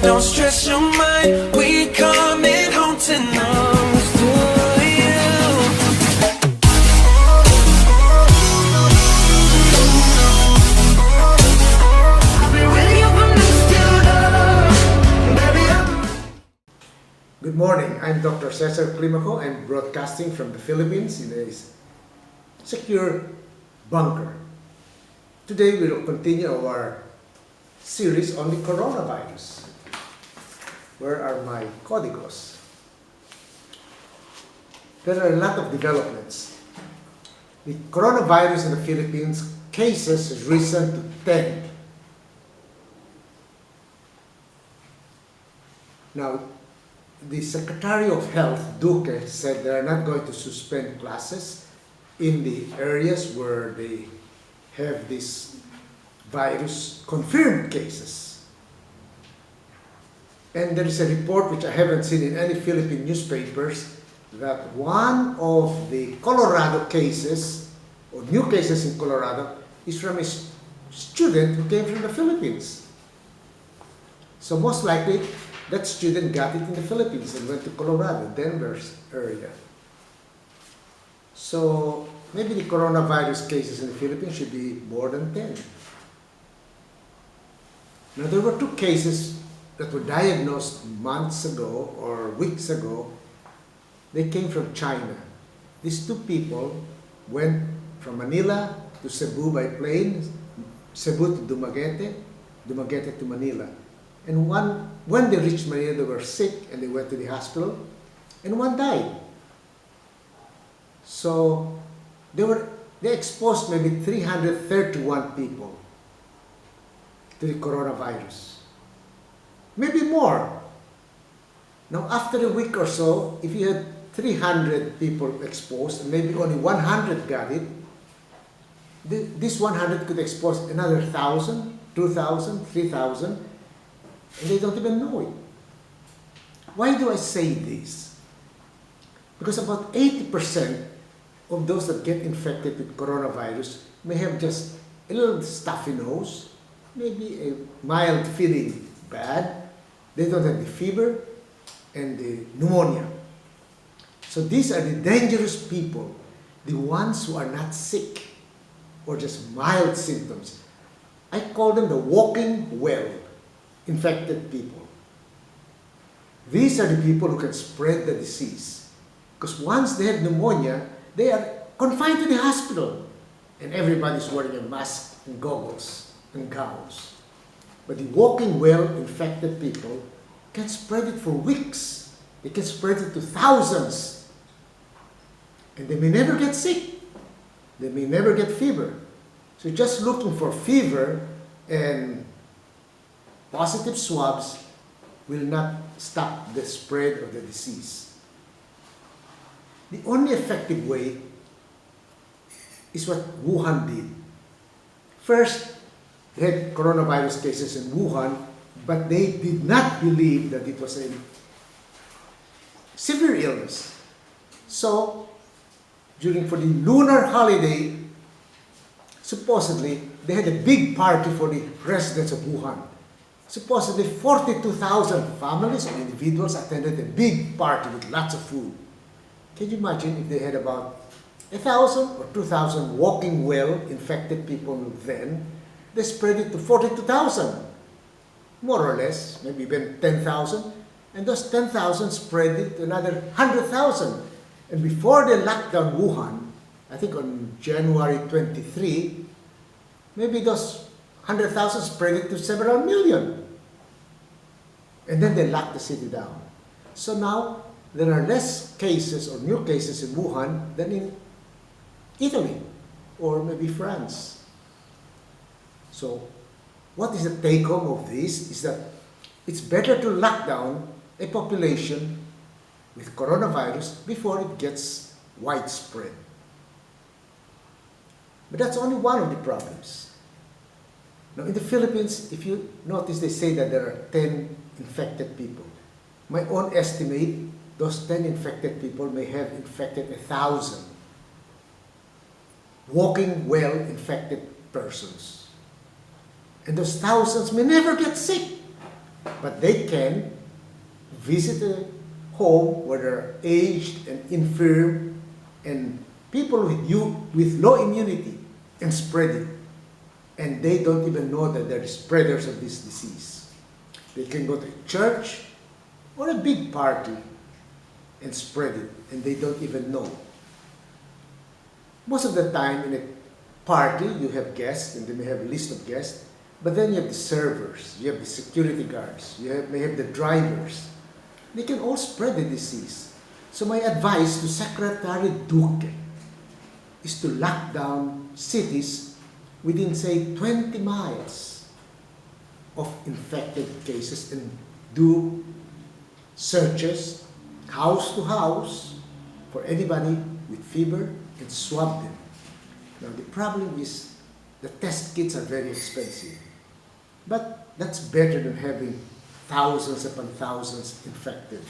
don't stress your mind. We coming home tonight to you. I'll be with you from dusk till dawn, baby. Good morning, I'm Dr. Cesar Climaco. I'm broadcasting from the Philippines in a secure bunker. Today we will continue our series on the coronavirus. Where are my códigos? There are a lot of developments. The coronavirus in the Philippines, cases has risen to 10. Now, the Secretary of Health, Duque, said they are not going to suspend classes in the areas where they have this virus confirmed cases. And there is a report which I haven't seen in any Philippine newspapers that one of the Colorado cases, or new cases in Colorado, is from a student who came from the Philippines. So most likely, that student got it in the Philippines and went to Colorado, Denver's area. So maybe the coronavirus cases in the Philippines should be more than 10. Now there were 2 cases that were diagnosed months ago or weeks ago. They came from China. These 2 people went from Manila to Cebu by plane, Cebu to Dumaguete, Dumaguete to Manila. And when they reached Manila, they were sick and they went to the hospital, and one died. So they exposed maybe 331 people to the coronavirus. Maybe more. Now after a week or so, if you had 300 people exposed and maybe only 100 got it, this 100 could expose another 1,000, 2,000, 3,000, and they don't even know it. Why do I say this? Because about 80% of those that get infected with coronavirus may have just a little stuffy nose, maybe a mild feeling bad. They don't have the fever and the pneumonia. So these are the dangerous people, the ones who are not sick or just mild symptoms. I call them the walking well infected people. These are the people who can spread the disease. Because once they have pneumonia, they are confined to the hospital and everybody's wearing a mask and goggles and gowns. But the walking well infected people can spread it for weeks. They can spread it to thousands. And they may never get sick. They may never get fever. So just looking for fever and positive swabs will not stop the spread of the disease. The only effective way is what Wuhan did. First, they had coronavirus cases in Wuhan, but they did not believe that it was a severe illness. So, for the lunar holiday, supposedly, they had a big party for the residents of Wuhan. Supposedly 42,000 families or individuals attended a big party with lots of food. Can you imagine if they had about 1,000 or 2,000 walking well infected people then? They spread it to 42,000, more or less, maybe even 10,000. And those 10,000 spread it to another 100,000. And before they locked down Wuhan, I think on January 23, maybe those 100,000 spread it to several million. And then they locked the city down. So now, there are less cases or new cases in Wuhan than in Italy or maybe France. So, what is the take-home of this is that it's better to lock down a population with coronavirus before it gets widespread. But that's only one of the problems. Now in the Philippines, if you notice, they say that there are 10 infected people. My own estimate, those 10 infected people may have infected 1,000 walking well infected persons. And those thousands may never get sick. But they can visit a home where they're aged and infirm and people with low immunity and spread it. And they don't even know that they're spreaders of this disease. They can go to a church or a big party and spread it, and they don't even know. Most of the time in a party, you have guests, and they may have a list of guests, but then you have the servers, you have the security guards, may have the drivers. They can all spread the disease. So my advice to Secretary Duque is to lock down cities within, say, 20 miles of infected cases and do searches house to house for anybody with fever and swab them. Now the problem is the test kits are very expensive, but that's better than having thousands upon thousands infected.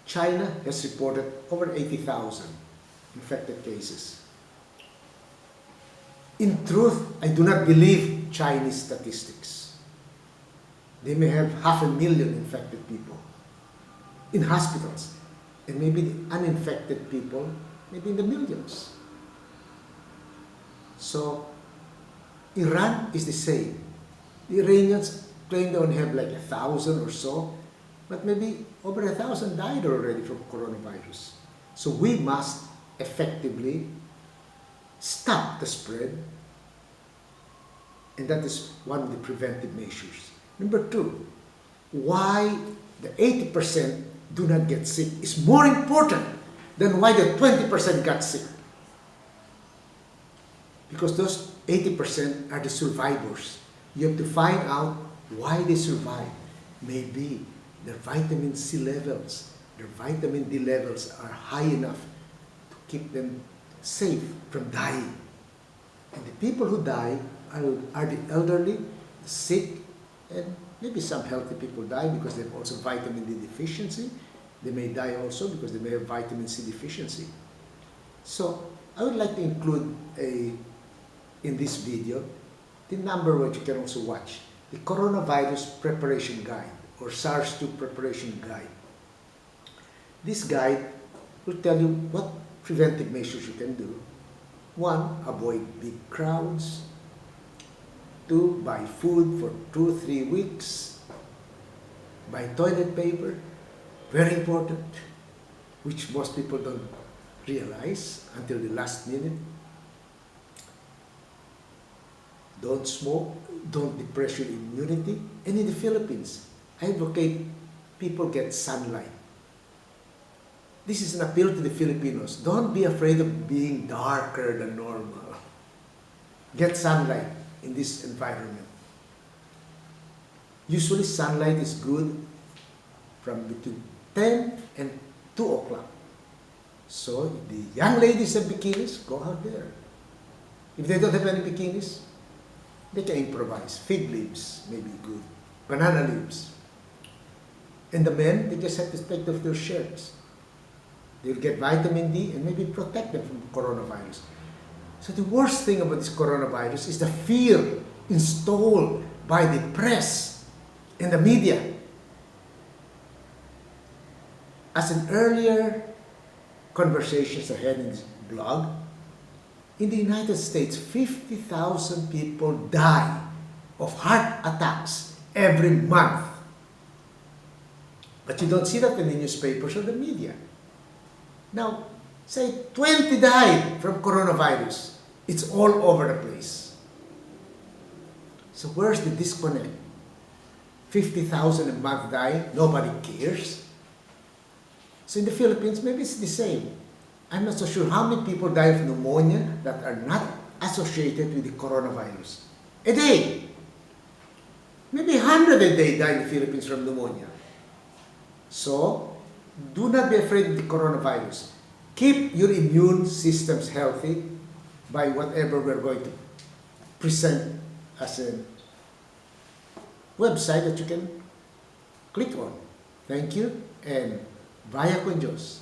China has reported over 80,000 infected cases. In truth, I do not believe Chinese statistics. They may have 500,000 infected people in hospitals, and maybe the uninfected people maybe in the millions. So Iran is the same. The Iranians claim they only have like 1,000 or so, but maybe over 1,000 died already from coronavirus. So we must effectively stop the spread, and that is one of the preventive measures. Number two, why the 80% do not get sick is more important than why the 20% got sick. Because those 80% are the survivors. You have to find out why they survive. Maybe their vitamin C levels, their vitamin D levels are high enough to keep them safe from dying. And the people who die are the elderly, the sick, and maybe some healthy people die because they have also vitamin D deficiency. They may die also because they may have vitamin C deficiency. So I would like to include in this video the number which you can also watch, the Coronavirus Preparation Guide or SARS-2 Preparation Guide. This guide will tell you what preventive measures you can do. 1, avoid big crowds. 2, buy food for 2-3 weeks. Buy toilet paper, very important, which most people don't realize until the last minute. Don't smoke, don't depress your immunity. And in the Philippines, I advocate people get sunlight. This is an appeal to the Filipinos. Don't be afraid of being darker than normal. Get sunlight in this environment. Usually sunlight is good from between 10 and 2 o'clock. So if the young ladies have bikinis, go out there. If they don't have any bikinis, they can improvise. Fig leaves may be good. Banana leaves. And the men, they just have to take off their shirts. They'll get vitamin D and maybe protect them from coronavirus. So the worst thing about this coronavirus is the fear installed by the press and the media. As in earlier conversations I had in this blog, in the United States, 50,000 people die of heart attacks every month. But you don't see that in the newspapers or the media. Now, say 20 died from coronavirus. It's all over the place. So where's the disconnect? 50,000 a month die, nobody cares. So in the Philippines, maybe it's the same. I'm not so sure how many people die of pneumonia that are not associated with the coronavirus. A day. Maybe 100 a day die in the Philippines from pneumonia. So, do not be afraid of the coronavirus. Keep your immune systems healthy by whatever we're going to present as a website that you can click on. Thank you, and vaya con Diyos.